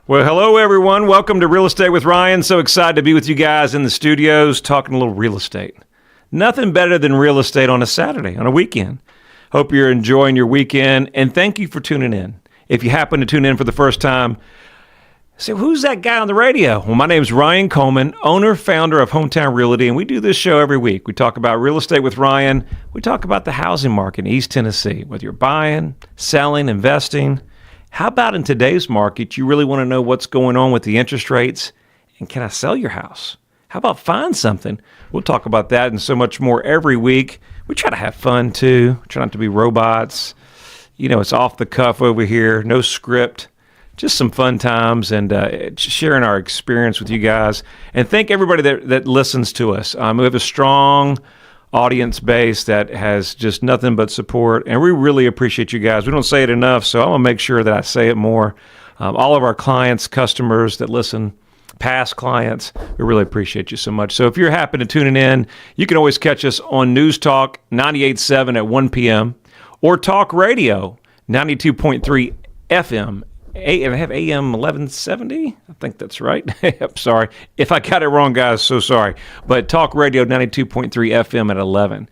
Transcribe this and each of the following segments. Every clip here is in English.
Well, hello, everyone. Welcome to Real Estate with Ryan. So excited to be with you guys in the studios talking a little real estate. Nothing better than real estate on a Saturday, on a weekend. Hope you're enjoying your weekend, and thank you for tuning in. If you happen to tune in for the first time, say, who's that guy on the radio? Well, my name's Ryan Coleman, owner, founder of Hometown Realty, and we do this show every week. We talk about real estate with Ryan. We talk about the housing market in East Tennessee, whether you're buying, selling, investing. How about in today's market, you really want to know what's going on with the interest rates, and can I sell your house? How about find something? We'll talk about that and so much more every week. We try to have fun too, try not to be robots. You know, it's off the cuff over here, no script, just some fun times and sharing our experience with you guys. And thank everybody that listens to us. We have a strong audience base that has just nothing but support, and we really appreciate you guys. We don't say it enough, so I'm going to make sure that I say it more. All of our clients, customers that listen, past clients, we really appreciate you so much. So if you're happy to tune in, you can always catch us on News Talk 98.7 at 1 p.m. or Talk Radio 92.3 FM. And I have AM 1170. I think that's right. I'm sorry. If I got it wrong, guys, so sorry. But Talk Radio 92.3 FM at 11.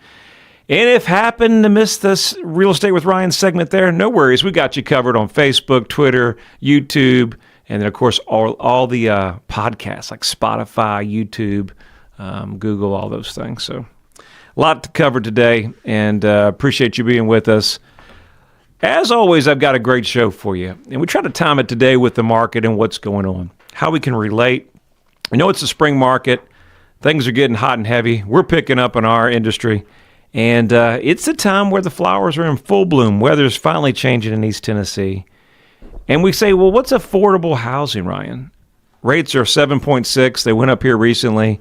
And if happen to miss this Real Estate with Ryan segment there, no worries. We got you covered on Facebook, Twitter, YouTube, and then, of course, all the podcasts like Spotify, YouTube, Google, all those things. So a lot to cover today, and appreciate you being with us. As always, I've got a great show for you, and we try to time it today with the market and what's going on, how we can relate. I know it's the spring market. Things are getting hot and heavy. We're picking up in our industry, and it's the time where the flowers are in full bloom. Weather's finally changing in East Tennessee. And we say, well, what's affordable housing, Ryan? Rates are 7.6. They went up here recently.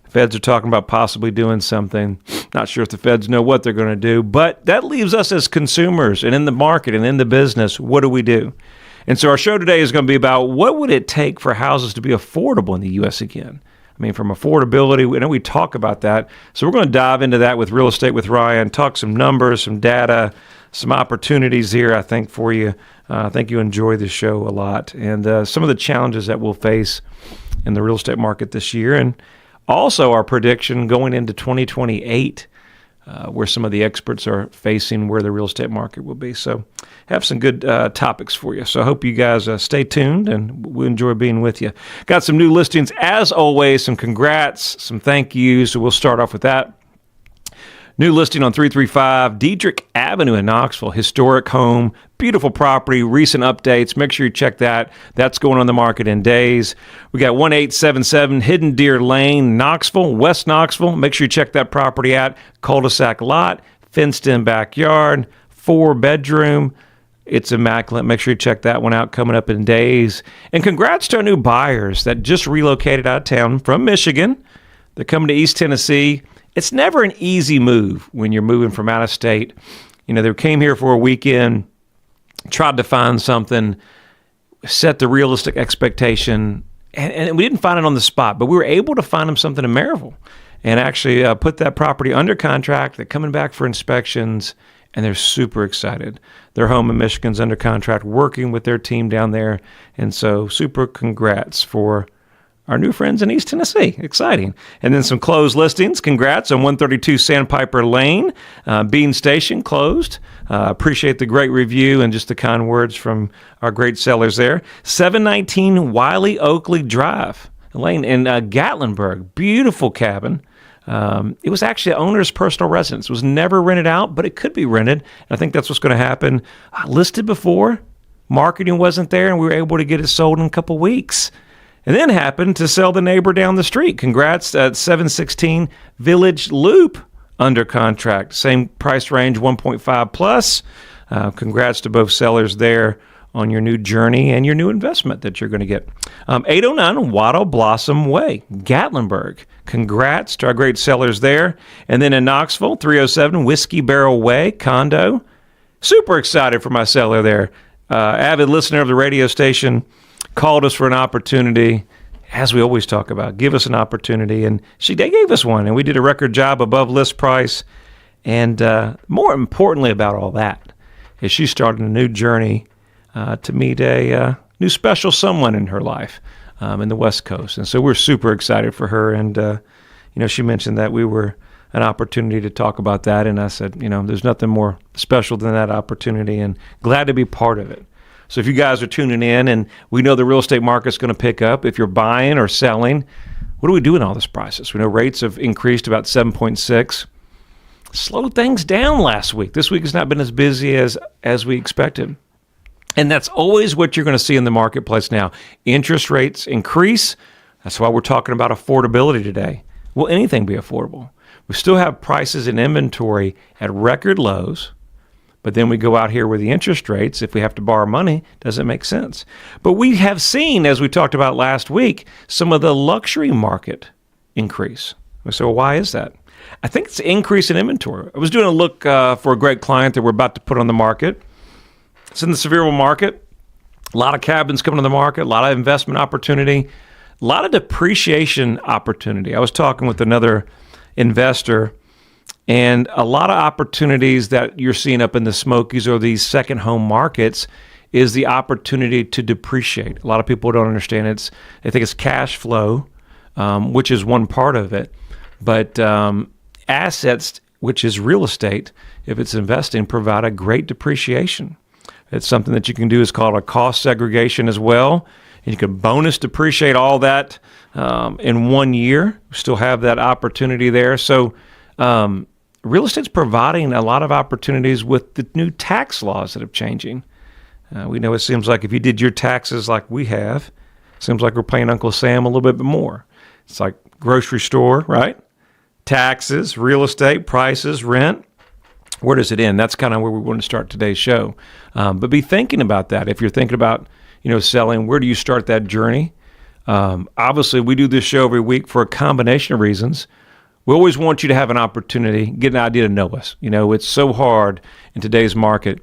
Feds are talking about possibly doing something. Not sure if the feds know what they're going to do, but that leaves us as consumers and in the market and in the business, what do we do? And so our show today is going to be about what would it take for houses to be affordable in the U.S. again? I mean, from affordability, I know we talk about that. So we're going to dive into that with Real Estate with Ryan, talk some numbers, some data, some opportunities here, I think, for you. I think you enjoy the show a lot. And some of the challenges that we'll face in the real estate market this year, and also our prediction going into 2028, where some of the experts are facing where the real estate market will be. So have some good topics for you. So I hope you guys stay tuned, and we enjoy being with you. Got some new listings, as always, some congrats, some thank yous. So we'll start off with that. New listing on 335 𝐷𝐸𝐿 Avenue in Knoxville. Historic home, beautiful property, recent updates. Make sure you check that. That's going on the market in days. We got 1877 Hidden Deer Lane, Knoxville, West Knoxville. Make sure you check that property out. Cul-de-sac lot, fenced-in backyard, 4-bedroom. It's immaculate. Make sure you check that one out, coming up in days. And congrats to our new buyers that just relocated out of town from Michigan. They're coming to East Tennessee. It's never an easy move when you're moving from out of state. You know, they came here for a weekend, tried to find something, set the realistic expectation, and we didn't find it on the spot, but we were able to find them something in Maryville and actually put that property under contract. They're coming back for inspections, and they're super excited. Their home in Michigan's under contract, working with their team down there, and so super congrats for our new friends in East Tennessee. Exciting. And then some closed listings. Congrats on 132 Sandpiper Lane. Bean Station closed. Appreciate the great review and just the kind words from our great sellers there. 719 Wiley Oakley Drive Lane in Gatlinburg. Beautiful cabin. It was actually the owner's personal residence. It was never rented out, but it could be rented. And I think that's what's going to happen. Listed before. Marketing wasn't there, and we were able to get it sold in a couple weeks. And then happened to sell the neighbor down the street. Congrats at 716 Village Loop under contract. Same price range, 1.5 plus. Congrats to both sellers there on your new journey and your new investment that you're going to get. 809 Wattle Blossom Way, Gatlinburg. Congrats to our great sellers there. And then in Knoxville, 307 Whiskey Barrel Way, condo. Super excited for my seller there. Avid listener of the radio station. Called us for an opportunity, as we always talk about, give us an opportunity, and they gave us one, and we did a record job above list price, and more importantly about all that is she started a new journey to meet a new special someone in her life in the West Coast. And so we're super excited for her. And, she mentioned that we were an opportunity to talk about that. And I said, there's nothing more special than that opportunity, and glad to be part of it. So if you guys are tuning in, and we know the real estate market's going to pick up, if you're buying or selling, what do we do in all this prices? We know rates have increased about 7.6. Slowed things down last week. This week has not been as busy as we expected. And that's always what you're going to see in the marketplace now. Interest rates increase. That's why we're talking about affordability today. Will anything be affordable? We still have prices and inventory at record lows, but then we go out here with the interest rates. If we have to borrow money, doesn't make sense. But we have seen, as we talked about last week, some of the luxury market increase. So why is that? I think it's an increase in inventory. I was doing a look for a great client that we're about to put on the market. It's in the Sevierville market. A lot of cabins coming to the market, a lot of investment opportunity, a lot of depreciation opportunity. I was talking with another investor, and a lot of opportunities that you're seeing up in the Smokies or these second home markets is the opportunity to depreciate. A lot of people don't understand I think it's cash flow, which is one part of it, but assets, which is real estate, if it's investing, provide a great depreciation. It's something that you can do. Is called a cost segregation as well. And you can bonus depreciate all that in 1 year. Still have that opportunity there. So real estate's providing a lot of opportunities with the new tax laws that are changing. We know it seems like if you did your taxes like we have, it seems like we're paying Uncle Sam a little bit more. It's like grocery store, right? Taxes, real estate, prices, rent. Where does it end? That's kind of where we want to start today's show. But be thinking about that. If you're thinking about, selling, where do you start that journey? Obviously, we do this show every week for a combination of reasons. We always want you to have an opportunity, get an idea to know us. It's so hard in today's market.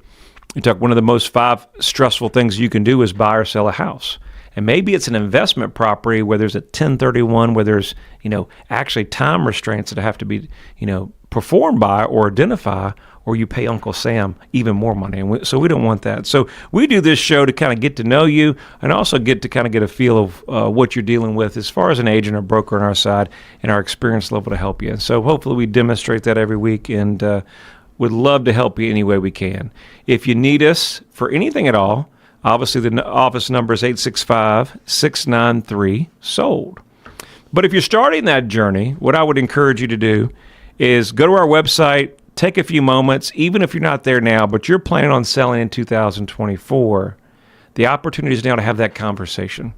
You talk, one of the most 5 stressful things you can do is buy or sell a house. And maybe it's an investment property where there's a 1031, where there's, actually time restraints that have to be, performed by or identify, or you pay Uncle Sam even more money. And so we don't want that. So we do this show to kind of get to know you and also get a feel of what you're dealing with as far as an agent or broker on our side and our experience level to help you. And so hopefully we demonstrate that every week, and would love to help you any way we can. If you need us for anything at all, obviously the office number is 865-693-SOLD. But if you're starting that journey, what I would encourage you to do is go to our website, take a few moments, even if you're not there now, but you're planning on selling in 2024, the opportunity is now to have that conversation.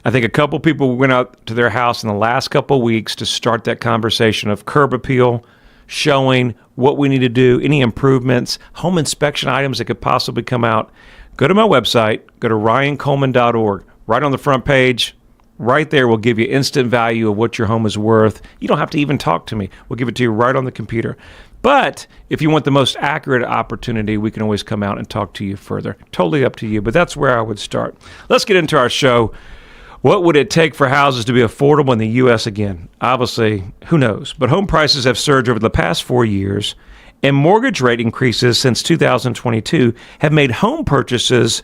I think a couple people went out to their house in the last couple of weeks to start that conversation of curb appeal, showing what we need to do, any improvements, home inspection items that could possibly come out. Go to my website, go to ryancoleman.org. Right on the front page, right there will give you instant value of what your home is worth. You don't have to even talk to me. We'll give it to you right on the computer. But if you want the most accurate opportunity, we can always come out and talk to you further. Totally up to you, but that's where I would start. Let's get into our show. What would it take for houses to be affordable in the U.S. again? Obviously, who knows? But home prices have surged over the past 4 years, and mortgage rate increases since 2022 have made home purchases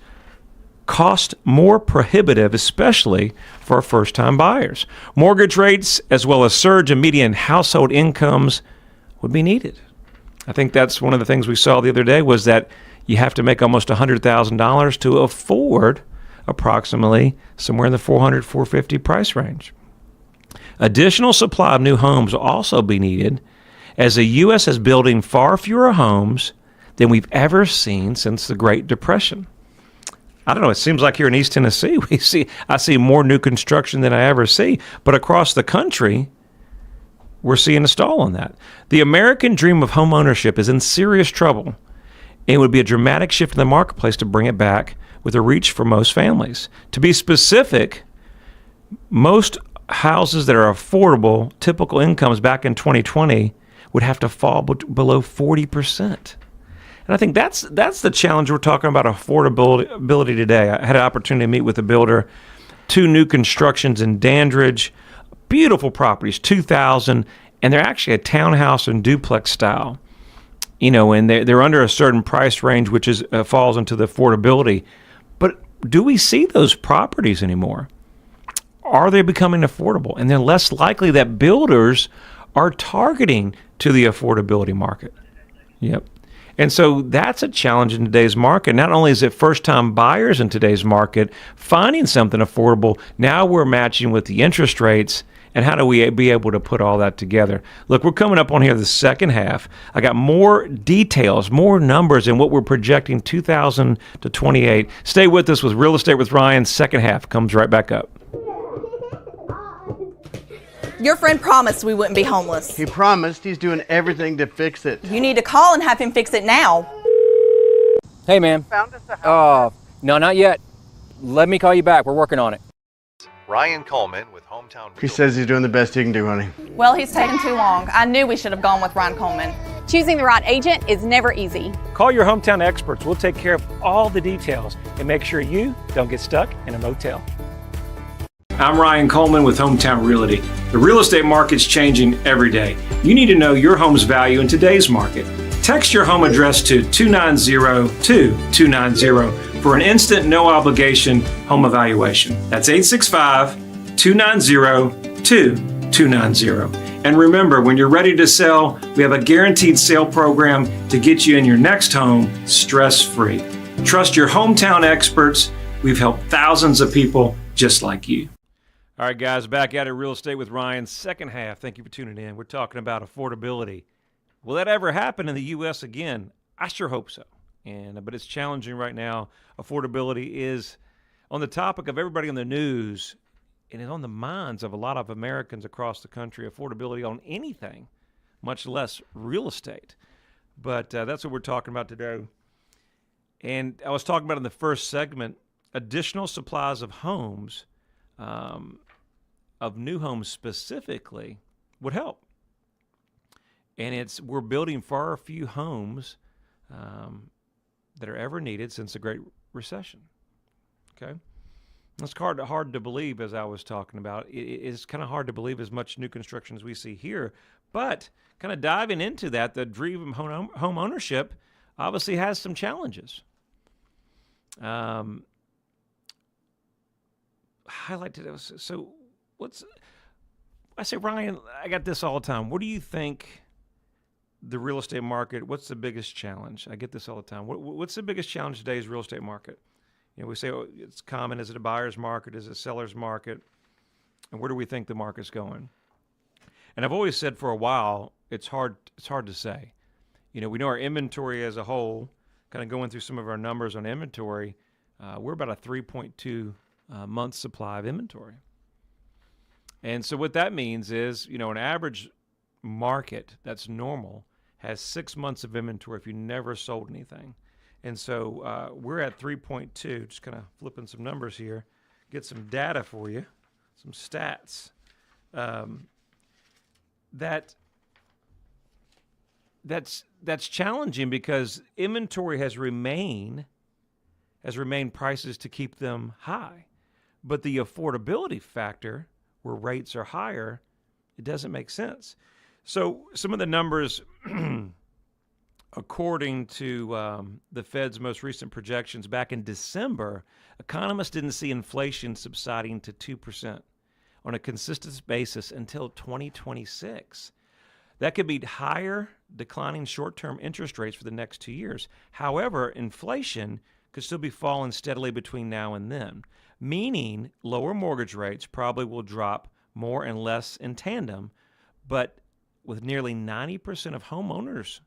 cost more prohibitive, especially for first-time buyers. Mortgage rates, as well as surge in median household incomes, would be needed. I think that's one of the things we saw the other day, was that you have to make almost $100,000 to afford approximately somewhere in the $400,000, $450,000 price range. Additional supply of new homes will also be needed, as the U.S. is building far fewer homes than we've ever seen since the Great Depression. I don't know, it seems like here in East Tennessee, I see more new construction than I ever see, but across the country, we're seeing a stall on that. The American dream of home ownership is in serious trouble, and it would be a dramatic shift in the marketplace to bring it back with a reach for most families. To be specific, most houses that are affordable, typical incomes back in 2020 would have to fall below 40%. And I think that's the challenge we're talking about, affordability today. I had an opportunity to meet with a builder, 2 new constructions in Dandridge, beautiful properties, 2,000, and they're actually a townhouse and duplex style. And they're under a certain price range, which falls into the affordability. But do we see those properties anymore? Are they becoming affordable? And they're less likely that builders are targeting to the affordability market. Yep. And so that's a challenge in today's market. Not only is it first-time buyers in today's market finding something affordable, now we're matching with the interest rates, and how do we be able to put all that together? Look, we're coming up on here the second half. I got more details, more numbers, and what we're projecting 2028. Stay with us with Real Estate with Ryan. Second half comes right back up. Your friend promised we wouldn't be homeless. He promised. He's doing everything to fix it. You need to call and have him fix it now. Hey, man. Found us a house. No, not yet. Let me call you back. We're working on it. Ryan Coleman with Hometown He says he's doing the best he can do, honey. Well, he's taking too long. I knew we should have gone with Ryan Coleman. Choosing the right agent is never easy. Call your hometown experts. We'll take care of all the details and make sure you don't get stuck in a motel. I'm Ryan Coleman with Hometown Realty. The real estate market's changing every day. You need to know your home's value in today's market. Text your home address to 290-2290 for an instant, no obligation home evaluation. That's 865-290-2290. And remember, when you're ready to sell, we have a guaranteed sale program to get you in your next home stress-free. Trust your hometown experts. We've helped thousands of people just like you. All right, guys, back at it, Real Estate with Ryan. Second half, thank you for tuning in. We're talking about affordability. Will that ever happen in the U.S. again? I sure hope so. But it's challenging right now. Affordability is on the topic of everybody on the news, and it's on the minds of a lot of Americans across the country. Affordability on anything, much less real estate. But that's what we're talking about today. And I was talking about in the first segment, additional supplies of homes, of new homes specifically, would help. And we're building far few homes that are ever needed since the Great Recession. Okay, that's hard to believe, as I was talking about. It's kind of hard to believe as much new construction as we see here, but kind of diving into that, the dream of home ownership obviously has some challenges. Highlighted those. So I say, Ryan, I got this all the time. What do you think the real estate market, what's the biggest challenge? I get this all the time. What's the biggest challenge today's real estate market? You know, we say, oh, it's common. Is it a buyer's market? Is it a seller's market? And where do we think the market's going? And I've always said for a while, it's hard to say. You know, we know our inventory as a whole, kind of going through some of our numbers on inventory, we're about a 3.2 month supply of inventory. And so what that means is, you know, an average market that's normal has 6 months of inventory if you never sold anything. And so we're at 3.2, just kind of flipping some numbers here, get some data for you, some stats. That's challenging because inventory has remained prices to keep them high. But the affordability factor, where rates are higher, it doesn't make sense. So some of the numbers, according to the Fed's most recent projections back in December, economists didn't see inflation subsiding to 2% on a consistent basis until 2026. That could be higher, declining short-term interest rates for the next 2 years. However, inflation could still be falling steadily between now and then, meaning lower mortgage rates probably will drop more and less in tandem, but with nearly 90% of homeowners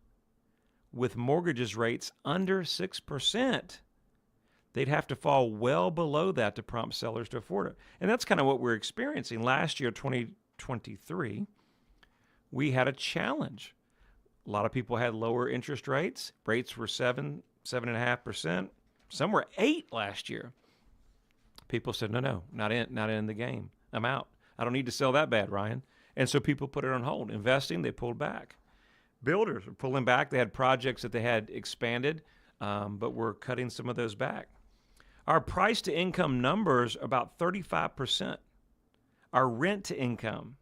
with mortgages rates under 6%, they'd have to fall well below that to prompt sellers to afford it. And that's kind of what we're experiencing. Last year, 2023, we had a challenge. A lot of people had lower interest rates. Rates were 7.5%. Some were 8% last year. People said, no, not in the game. I'm out. I don't need to sell that bad, Ryan. And so people put it on hold. Investing, they pulled back. Builders were pulling back. They had projects that they had expanded, but we're cutting some of those back. Our price to income numbers are about 35%. Our rent to income,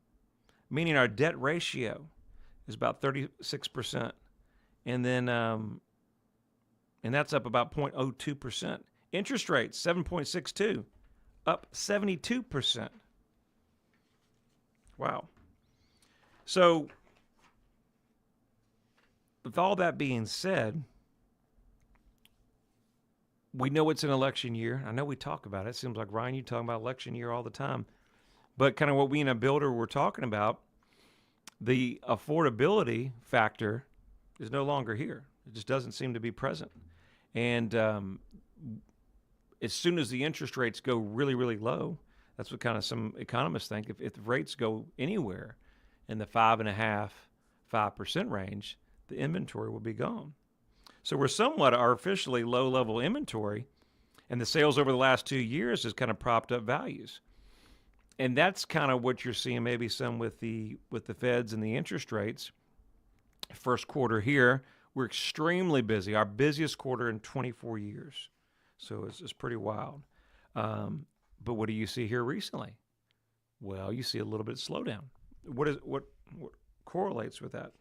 meaning our debt ratio, is about 36%. And then, and that's up about 0.02%. Interest rates, 7.62, up 72%. Wow. So, with all that being said, we know it's an election year. I know we talk about it. It seems like, Ryan, you talk about election year all the time. But kind of what we in a builder were talking about, the affordability factor is no longer here. It just doesn't seem to be present. And as soon as the interest rates go really, really low, that's what kind of some economists think. If the rates go anywhere in the 5.5%, 5% range, the inventory will be gone. So we're somewhat artificially low-level inventory, and the sales over the last 2 years has kind of propped up values. And that's kind of what you're seeing maybe some with the feds and the interest rates. First quarter here, we're extremely busy, our busiest quarter in 24 years. So it's pretty wild. But what do you see here recently? Well, you see a little bit of slowdown. What correlates with that?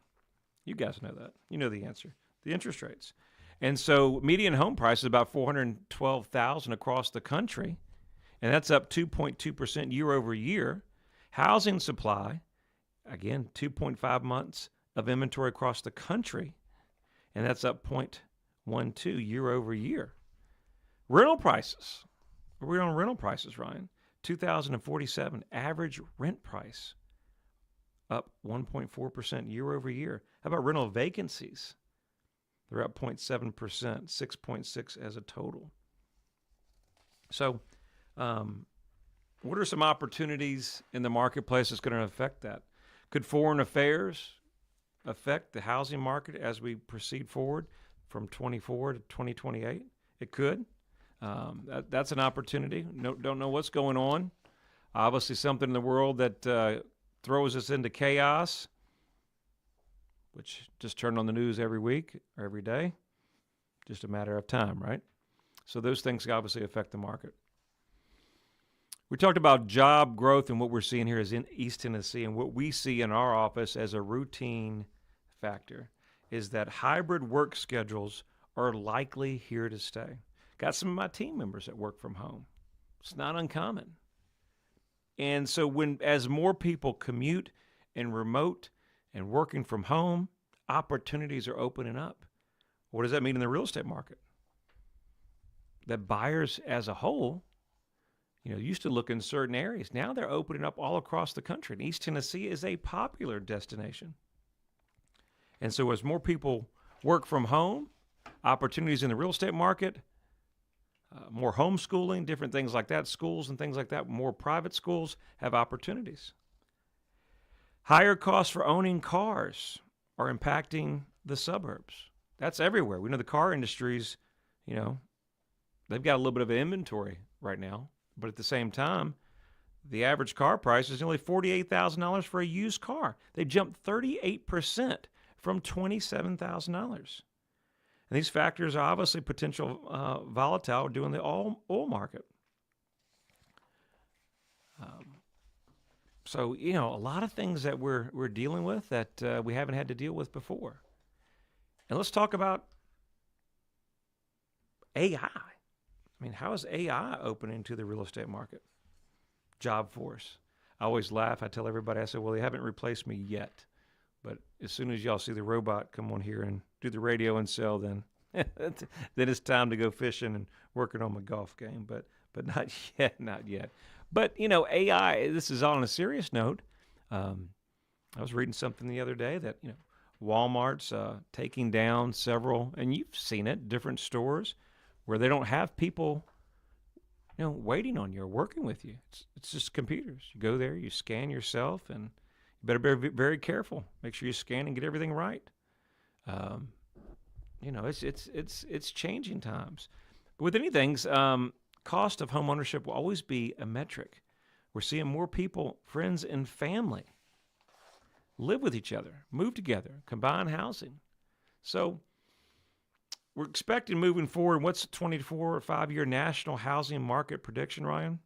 You guys know that. You know the answer. The interest rates. And so median home price is about $412,000 across the country, and that's up 2.2% year over year. Housing supply, again, 2.5 months of inventory across the country, and that's up 0.12 year over year. Rental prices. We're on rental prices, Ryan. 2,047 average rent price, up 1.4% year over year. How about rental vacancies? They're up 0.7%, 6.6 as a total. So what are some opportunities in the marketplace that's going to affect that? Could foreign affairs affect the housing market as we proceed forward from 24 to 2028? It could. That's an opportunity. Don't know what's going on. Obviously something in the world that throws us into chaos, which just turned on the news every week or every day. Just a matter of time, right? So those things obviously affect the market. We talked about job growth, and what we're seeing here is in East Tennessee, and what we see in our office as a routine factor is that hybrid work schedules are likely here to stay. Got some of my team members that work from home. It's not uncommon. And so as more people commute and remote and working from home, opportunities are opening up. What does that mean in the real estate market? That buyers as a whole, used to look in certain areas. Now they're opening up all across the country. And East Tennessee is a popular destination. And so as more people work from home, opportunities in the real estate market, more homeschooling, different things like that, schools and things like that, more private schools have opportunities. Higher costs for owning cars are impacting the suburbs. That's everywhere. We know the car industries, they've got a little bit of an inventory right now, but at the same time, the average car price is only $48,000 for a used car. They jumped 38% from $27,000. And these factors are obviously potential volatile during the oil market. So, a lot of things that we're dealing with that we haven't had to deal with before. And let's talk about AI. I mean, how is AI opening to the real estate market? Job force. I always laugh. I tell everybody, I say, well, they haven't replaced me yet. But as soon as y'all see the robot come on here and do the radio and sell, then it's time to go fishing and working on my golf game. But not yet, not yet. But, AI, this is on a serious note. I was reading something the other day that, Walmart's taking down several, and you've seen it, different stores where they don't have people, waiting on you or working with you. It's just computers. You go there, you scan yourself, and you better be very, very careful. Make sure you scan and get everything right. It's changing times. But with anything, cost of home ownership will always be a metric. We're seeing more people, friends and family, live with each other, move together, combine housing. So we're expecting moving forward, what's the 24 or 5-year national housing market prediction, Ryan?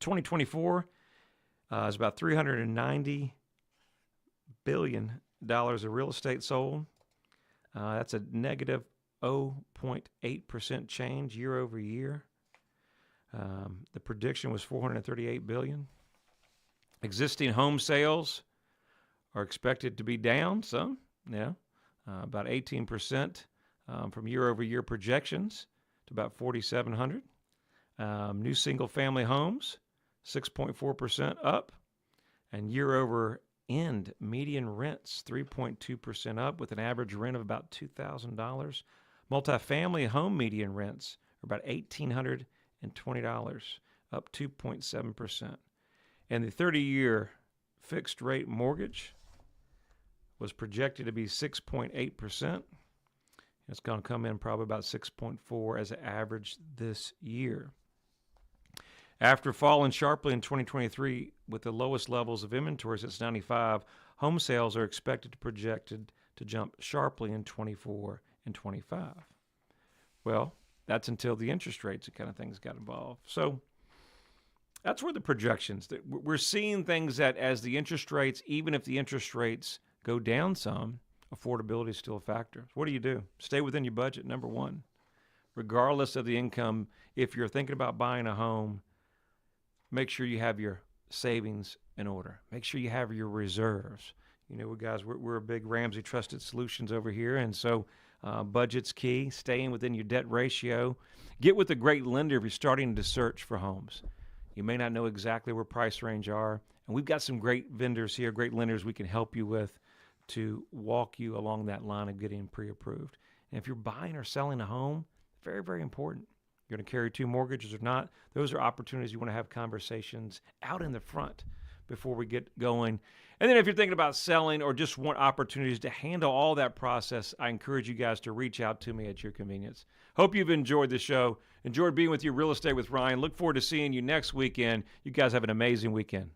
2024 is about $390 billion of real estate sold. That's a negative 0.8% change year over year. The prediction was $438 billion. Existing home sales are expected to be down some, about 18% from year over year projections to about 4,700. New single family homes, 6.4% up, and year over end median rents 3.2% up with an average rent of about $2,000. Multifamily home median rents are about $1,820, up 2.7%. And the 30-year fixed rate mortgage was projected to be 6.8%. It's going to come in probably about 6.4 as an average this year. After falling sharply in 2023 with the lowest levels of inventory since 95, home sales are projected to jump sharply in 24 and 25. Well, that's until the interest rates and kind of things got involved. So that's where the projections, that we're seeing things that as the interest rates, even if the interest rates go down some, affordability is still a factor. What do? Stay within your budget, number one. Regardless of the income, if you're thinking about buying a home, make sure you have your savings in order. Make sure you have your reserves. You know, guys, we're a big Ramsey Trusted Solutions over here, and so budget's key. Staying within your debt ratio. Get with a great lender if you're starting to search for homes. You may not know exactly where price range are, and we've got some great vendors here, great lenders we can help you with to walk you along that line of getting pre-approved. And if you're buying or selling a home, very, very important. You're going to carry two mortgages or not. Those are opportunities you want to have conversations out in the front before we get going. And then if you're thinking about selling or just want opportunities to handle all that process, I encourage you guys to reach out to me at your convenience. Hope you've enjoyed the show. Enjoyed being with you, Real Estate with Ryan. Look forward to seeing you next weekend. You guys have an amazing weekend.